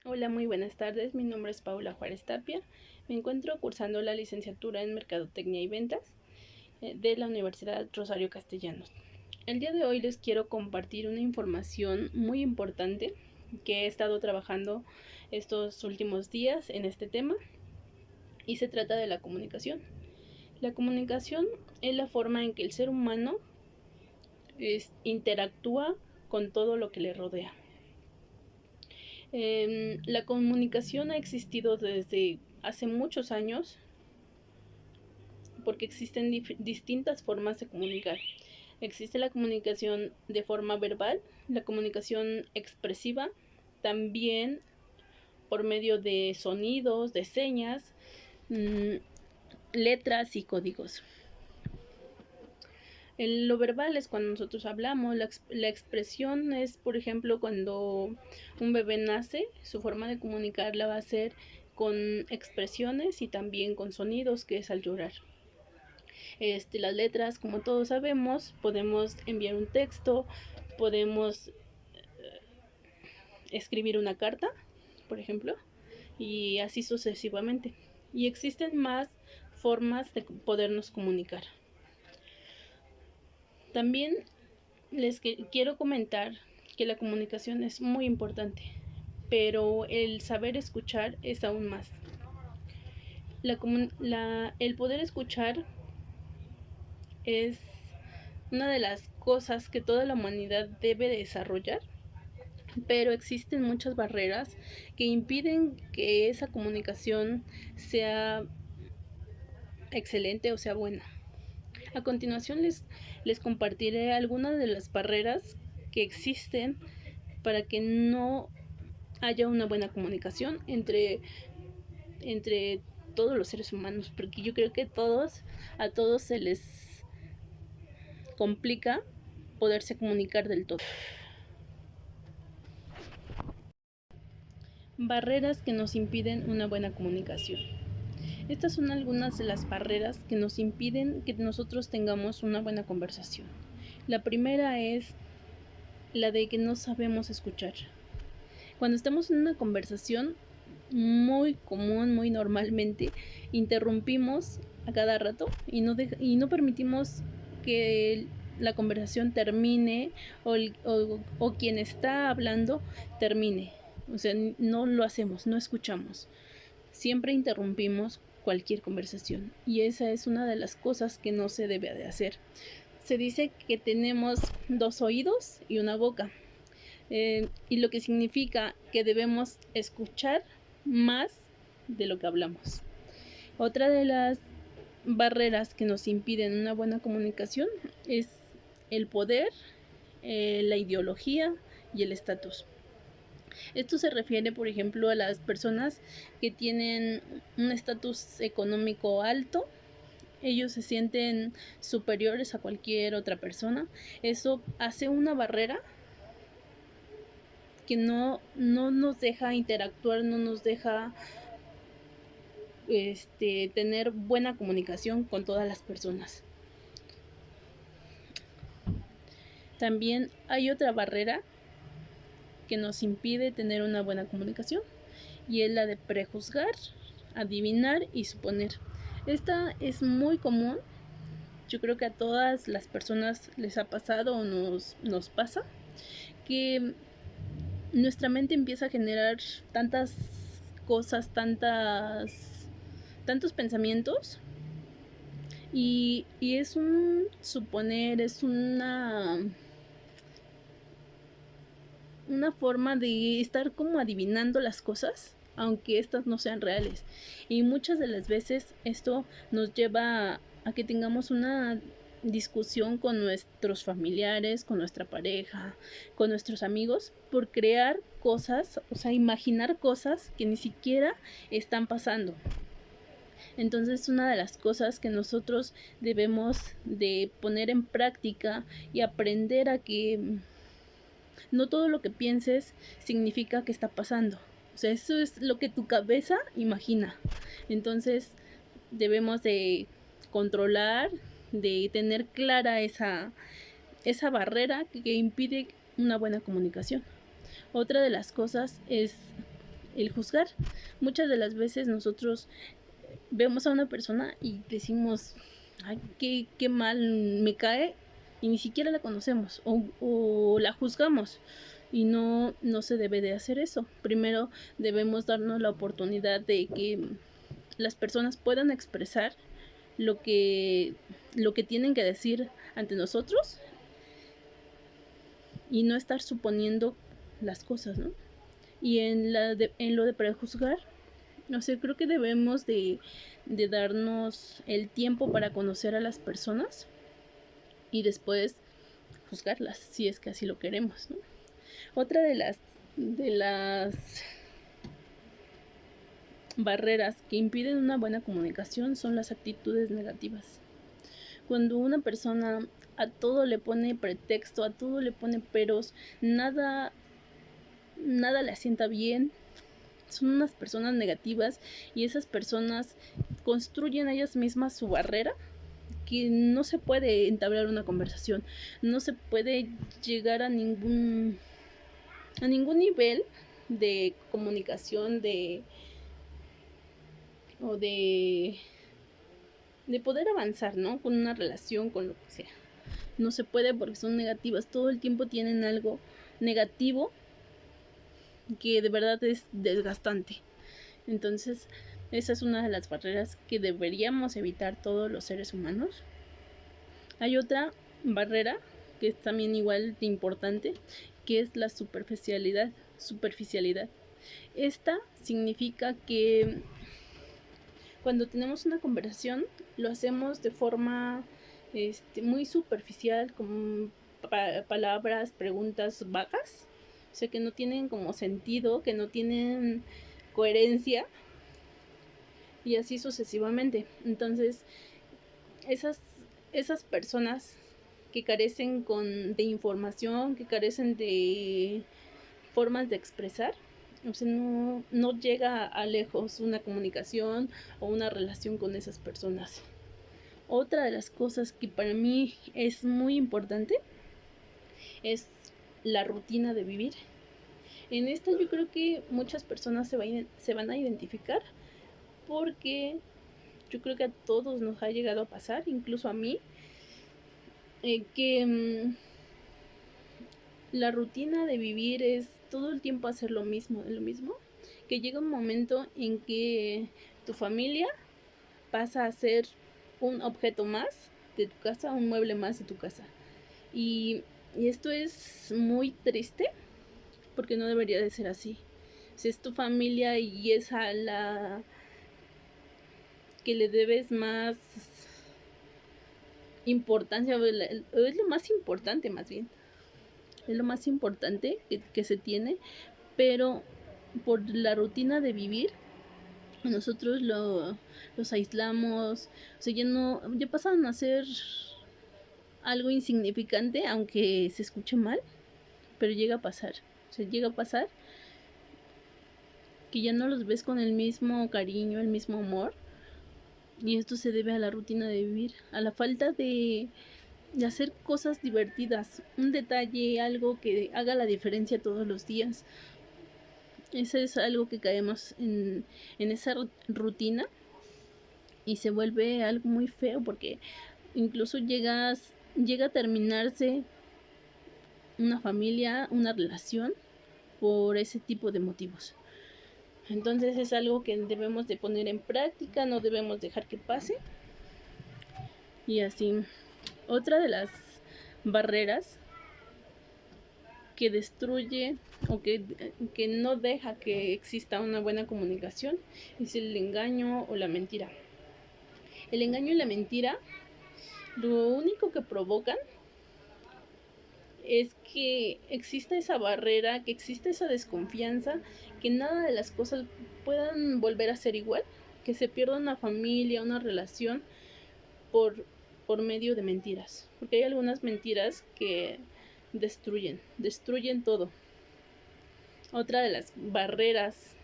Hola, muy buenas tardes. Mi nombre es Paula Juárez Tapia. Me encuentro cursando la licenciatura en Mercadotecnia y Ventas de la Universidad Rosario Castellanos. El día de hoy les quiero compartir una información muy importante que he estado trabajando estos últimos días en este tema y se trata de la comunicación. La comunicación es la forma en que el ser humano interactúa con todo lo que le rodea. La comunicación ha existido desde hace muchos años porque existen distintas formas de comunicar. Existe la comunicación de forma verbal, la comunicación expresiva, también por medio de sonidos, de señas, letras y códigos. Lo verbal es cuando nosotros hablamos, la expresión es, por ejemplo, cuando un bebé nace, su forma de comunicarla va a ser con expresiones y también con sonidos, que es al llorar. Las letras, como todos sabemos, podemos enviar un texto, podemos escribir una carta, por ejemplo, y así sucesivamente. Y existen más formas de podernos comunicar. También les quiero comentar que la comunicación es muy importante, pero el saber escuchar es aún más. El poder escuchar es una de las cosas que toda la humanidad debe desarrollar, pero existen muchas barreras que impiden que esa comunicación sea excelente o sea buena. A continuación les compartiré algunas de las barreras que existen para que no haya una buena comunicación entre todos los seres humanos, porque yo creo que a todos se les complica poderse comunicar del todo. Barreras que nos impiden una buena comunicación. Estas son algunas de las barreras que nos impiden que nosotros tengamos una buena conversación. La primera es la de que no sabemos escuchar. Cuando estamos en una conversación, muy común, muy normalmente, interrumpimos a cada rato y no permitimos que la conversación termine o quien está hablando termine. O sea, no lo hacemos, no escuchamos. Siempre interrumpimos cualquier conversación y esa es una de las cosas que no se debe de hacer. Se dice que tenemos 2 oídos y una boca. Y lo que significa que debemos escuchar más de lo que hablamos. Otra de las barreras que nos impiden una buena comunicación es el poder, la ideología y el estatus. Esto se refiere, por ejemplo, a las personas que tienen un estatus económico alto. Ellos se sienten superiores a cualquier otra persona. Eso hace una barrera que no nos deja interactuar, no nos deja tener buena comunicación con todas las personas. También hay otra barrera que nos impide tener una buena comunicación y es la de prejuzgar, adivinar y suponer. Esta es muy común. Yo creo que a todas las personas les ha pasado o nos pasa que nuestra mente empieza a generar tantas cosas, tantos pensamientos y es un suponer, es una forma de estar como adivinando las cosas, aunque estas no sean reales. Y muchas de las veces esto nos lleva a que tengamos una discusión con nuestros familiares, con nuestra pareja, con nuestros amigos, por crear cosas, o sea, imaginar cosas que ni siquiera están pasando. Entonces, una de las cosas que nosotros debemos de poner en práctica y aprender a que no todo lo que pienses significa que está pasando. O sea, eso es lo que tu cabeza imagina. Entonces, debemos de controlar, de tener clara esa barrera que impide una buena comunicación. Otra de las cosas es el juzgar. Muchas de las veces nosotros vemos a una persona y decimos, ay, qué mal me cae, y ni siquiera la conocemos o la juzgamos. Y no se debe de hacer eso. Primero debemos darnos la oportunidad de que las personas puedan expresar lo que tienen que decir ante nosotros y no estar suponiendo las cosas, ¿no? Y en lo de prejuzgar, no sé, creo que debemos de darnos el tiempo para conocer a las personas y después juzgarlas, si es que así lo queremos, ¿no? Otra de las barreras que impiden una buena comunicación son las actitudes negativas. Cuando una persona a todo le pone pretexto, a todo le pone peros, nada le asienta bien, son unas personas negativas, y esas personas construyen ellas mismas su barrera, que no se puede entablar una conversación, no se puede llegar a ningún nivel de comunicación, de poder avanzar, ¿no? Con una relación, con lo que sea. No se puede porque son negativas, todo el tiempo tienen algo negativo que de verdad es desgastante. Entonces, esa es una de las barreras que deberíamos evitar todos los seres humanos. Hay otra barrera que es también igual de importante, que es la superficialidad. Esta significa que cuando tenemos una conversación lo hacemos de forma muy superficial, con palabras, preguntas vagas, o sea, que no tienen como sentido, que no tienen coherencia, y así sucesivamente. Entonces, esas personas que carecen de información, que carecen de formas de expresar, o sea, no llega a lejos una comunicación o una relación con esas personas. Otra de las cosas que para mí es muy importante es la rutina de vivir. En esta yo creo que muchas personas se van a identificar, porque yo creo que a todos nos ha llegado a pasar, incluso a mí, que la rutina de vivir es todo el tiempo hacer lo mismo, que llega un momento en que tu familia pasa a ser un objeto más de tu casa, un mueble más de tu casa. Y esto es muy triste, porque no debería de ser así. Si es tu familia y es a la que le debes más importancia, es lo más importante más bien. Es lo más importante que se tiene, pero por la rutina de vivir, nosotros los aislamos, o sea, ya pasan a ser algo insignificante, aunque se escuche mal, pero llega a pasar. O sea, llega a pasar que ya no los ves con el mismo cariño, el mismo amor, y esto se debe a la rutina de vivir, a la falta de hacer cosas divertidas, un detalle, algo que haga la diferencia todos los días. Eso es algo que caemos en esa rutina, y se vuelve algo muy feo, porque incluso llega a terminarse una familia, una relación, por ese tipo de motivos. Entonces es algo que debemos de poner en práctica, no debemos dejar que pase. Y así, otra de las barreras que destruye o que no deja que exista una buena comunicación es el engaño o la mentira. El engaño y la mentira, lo único que provocan es que exista esa barrera, que exista esa desconfianza, que nada de las cosas puedan volver a ser igual, que se pierda una familia, una relación por medio de mentiras. Porque hay algunas mentiras que destruyen todo. Otra de las barreras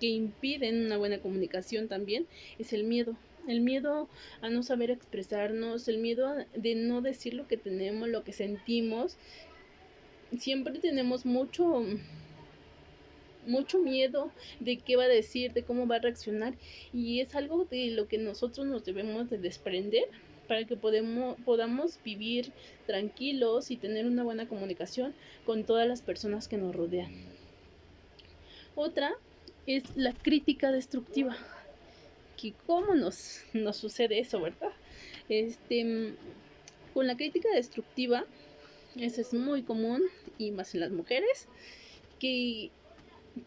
que impiden una buena comunicación también es el miedo. El miedo a no saber expresarnos, el miedo de no decir lo que tenemos, lo que sentimos. Siempre tenemos mucho miedo de qué va a decir, de cómo va a reaccionar, y es algo de lo que nosotros nos debemos de desprender para que podamos vivir tranquilos y tener una buena comunicación con todas las personas que nos rodean. Otra es la crítica destructiva, que cómo nos sucede eso, ¿verdad? Con la crítica destructiva, eso es muy común, y más en las mujeres, que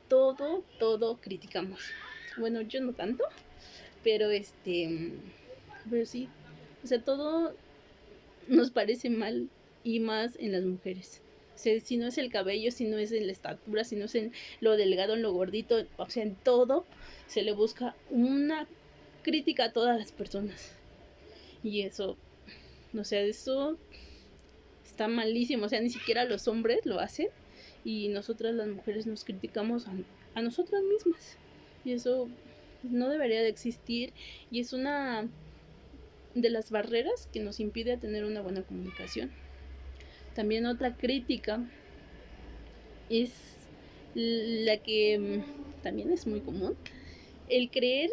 todo criticamos. Bueno, yo no tanto, pero pero sí, o sea, todo nos parece mal, y más en las mujeres. O sea, si no es el cabello, si no es en la estatura, si no es en lo delgado, en lo gordito, o sea, en todo se le busca una crítica a todas las personas. Y eso, o sea, eso está malísimo. O sea, ni siquiera los hombres lo hacen, y nosotras las mujeres nos criticamos a nosotras mismas. Y eso no debería de existir, y es una de las barreras que nos impide tener una buena comunicación. También otra crítica es la que también es muy común, el creer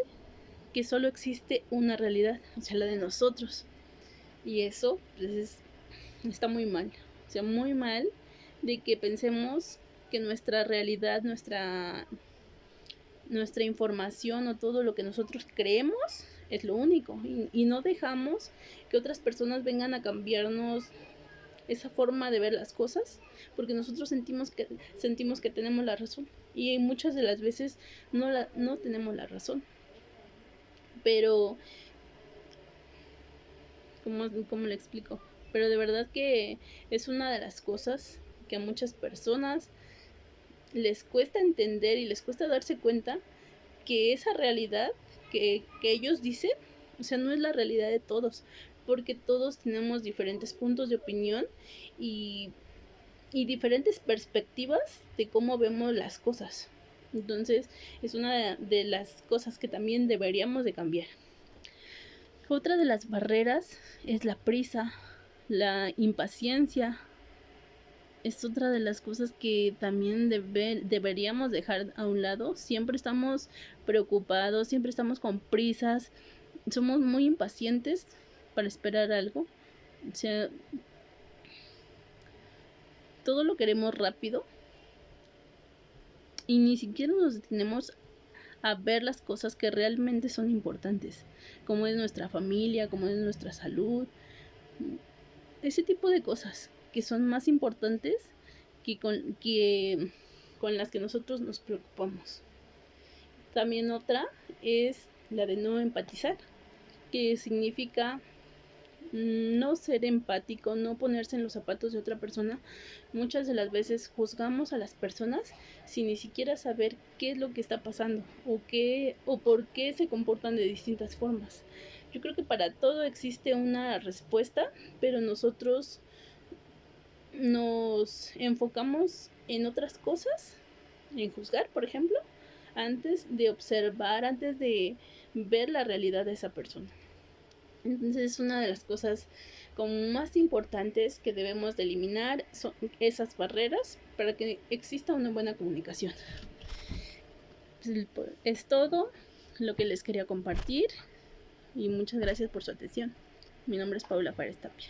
que solo existe una realidad, o sea, la de nosotros. Y eso pues, está muy mal, o sea, muy mal de que pensemos que nuestra realidad, nuestra información o todo lo que nosotros creemos es lo único, y no dejamos que otras personas vengan a cambiarnos esa forma de ver las cosas, porque nosotros sentimos que tenemos la razón, y muchas de las veces no tenemos la razón. Pero ¿cómo le explico? Pero de verdad que es una de las cosas que a muchas personas les cuesta entender y les cuesta darse cuenta que esa realidad que ellos dicen, o sea, no es la realidad de todos, porque todos tenemos diferentes puntos de opinión, y diferentes perspectivas de cómo vemos las cosas. Entonces es una de las cosas que también deberíamos de cambiar. Otra de las barreras es la prisa, la impaciencia. Es otra de las cosas que también deberíamos dejar a un lado. Siempre estamos preocupados, siempre estamos con prisas, somos muy impacientes para esperar algo. O sea, todo lo queremos rápido, y ni siquiera nos detenemos a ver las cosas que realmente son importantes, como es nuestra familia, como es nuestra salud, ese tipo de cosas que son más importantes que con las que nosotros nos preocupamos. También otra es la de no empatizar, que significa no ser empático, no ponerse en los zapatos de otra persona. Muchas de las veces juzgamos a las personas sin ni siquiera saber qué es lo que está pasando, o por qué se comportan de distintas formas. Yo creo que para todo existe una respuesta, pero nosotros nos enfocamos en otras cosas, en juzgar, por ejemplo, antes de observar, antes de ver la realidad de esa persona. Entonces, una de las cosas como más importantes que debemos de eliminar son esas barreras para que exista una buena comunicación. Es todo lo que les quería compartir, y muchas gracias por su atención. Mi nombre es Paula Párez Tapia.